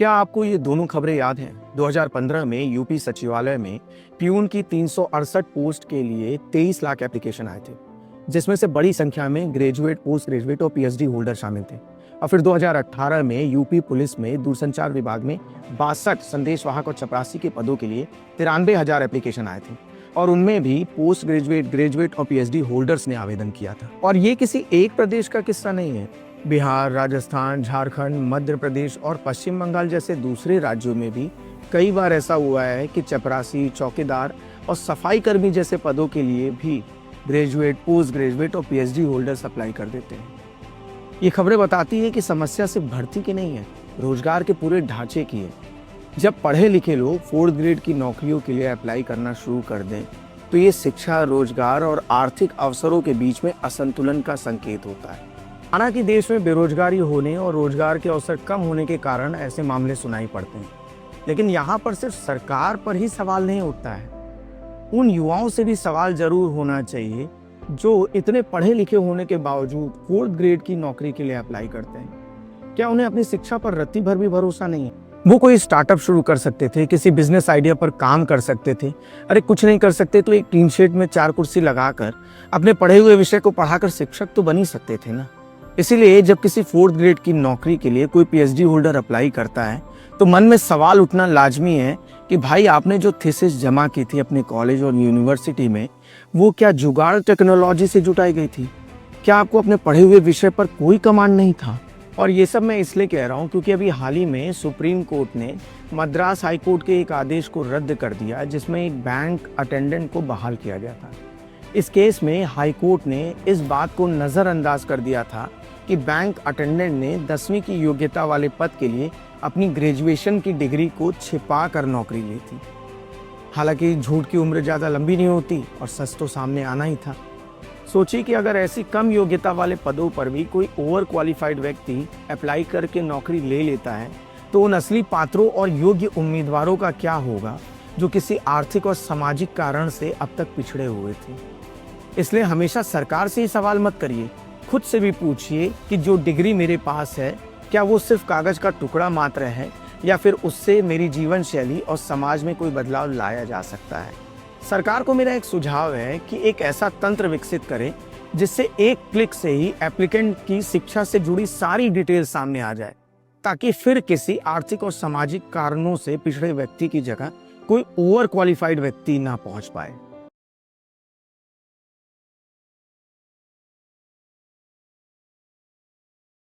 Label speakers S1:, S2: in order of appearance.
S1: क्या आपको ये दोनों खबरें याद हैं? 2015 में यूपी सचिवालय में प्यून की 368 पोस्ट के लिए 23 लाख एप्लीकेशन आए थे, जिसमें से बड़ी संख्या में ग्रेजुएट, पोस्ट ग्रेजुएट और पीएचडी होल्डर शामिल थे। और फिर 2018 में यूपी पुलिस में दूरसंचार विभाग में 62 संदेशवाहक और चपरासी के पदों के लिए 93,000 एप्लीकेशन आए थे और उनमें भी पोस्ट ग्रेजुएट, ग्रेजुएट और पीएचडी होल्डर्स ने आवेदन किया था। और ये किसी एक प्रदेश का किस्सा नहीं है। बिहार, राजस्थान, झारखंड, मध्य प्रदेश और पश्चिम बंगाल जैसे दूसरे राज्यों में भी कई बार ऐसा हुआ है कि चपरासी, चौकीदार और सफाई कर्मी जैसे पदों के लिए भी ग्रेजुएट, पोस्ट ग्रेजुएट और पीएचडी होल्डर्स अप्लाई कर देते हैं। ये खबरें बताती है कि समस्या सिर्फ भर्ती की नहीं है, रोजगार के पूरे ढांचे की है। जब पढ़े लिखे लोग 4th ग्रेड की नौकरियों के लिए अप्लाई करना शुरू कर दें तो ये शिक्षा, रोजगार और आर्थिक अवसरों के बीच में असंतुलन का संकेत होता है। हालांकि देश में बेरोजगारी होने और रोजगार के अवसर कम होने के कारण ऐसे मामले सुनाई पड़ते हैं, लेकिन यहाँ पर सिर्फ सरकार पर ही सवाल नहीं उठता है। उन युवाओं से भी सवाल जरूर होना चाहिए जो इतने पढ़े लिखे होने के बावजूद 4th ग्रेड की नौकरी के लिए अप्लाई करते हैं। क्या उन्हें अपनी शिक्षा पर रत्ती भर भी भरोसा नहीं है? वो कोई स्टार्टअप शुरू कर सकते थे, किसी बिजनेस आइडिया पर काम कर सकते थे। अरे कुछ नहीं कर सकते तो एक टीन शेड में 4 कुर्सी लगाकर अपने पढ़े हुए विषय को पढ़ाकर शिक्षक तो बन ही सकते थे ना। इसीलिए जब किसी 4th ग्रेड की नौकरी के लिए कोई पीएचडी होल्डर अप्लाई करता है तो मन में सवाल उठना लाजमी है कि भाई, आपने जो थीसिस जमा की थी अपने कॉलेज और यूनिवर्सिटी में, वो क्या जुगाड़ टेक्नोलॉजी से जुटाई गई थी? क्या आपको अपने पढ़े हुए विषय पर कोई कमांड नहीं था? और ये सब मैं इसलिए कह रहा हूँ क्योंकि अभी हाल ही में सुप्रीम कोर्ट ने मद्रास हाई कोर्ट के एक आदेश को रद्द कर दिया जिसमें एक बैंक अटेंडेंट को बहाल किया गया था। इस केस में हाई कोर्ट ने इस बात को नज़रअंदाज कर दिया था कि बैंक अटेंडेंट ने 10वीं की योग्यता वाले पद के लिए अपनी ग्रेजुएशन की डिग्री को छिपा कर नौकरी ली थी। हालांकि झूठ की उम्र ज़्यादा लंबी नहीं होती और सच तो सामने आना ही था। सोचिए कि अगर ऐसी कम योग्यता वाले पदों पर भी कोई ओवर क्वालिफाइड व्यक्ति अप्लाई करके नौकरी ले लेता है तो उन असली पात्रों और योग्य उम्मीदवारों का क्या होगा जो किसी आर्थिक और सामाजिक कारण से अब तक पिछड़े हुए थे। इसलिए हमेशा सरकार से ही सवाल मत करिए, खुद से भी पूछिए कि जो डिग्री मेरे पास है क्या वो सिर्फ कागज का टुकड़ा मात्र है या फिर उससे मेरी जीवन शैली और समाज में कोई बदलाव लाया जा सकता है। सरकार को मेरा एक सुझाव है कि एक ऐसा तंत्र विकसित करें जिससे एक क्लिक से ही एप्लीकेंट की शिक्षा से जुड़ी सारी डिटेल सामने आ जाए, ताकि फिर किसी आर्थिक और सामाजिक कारणों से पिछड़े व्यक्ति की जगह कोई ओवर क्वालिफाइड व्यक्ति ना पहुंच पाए।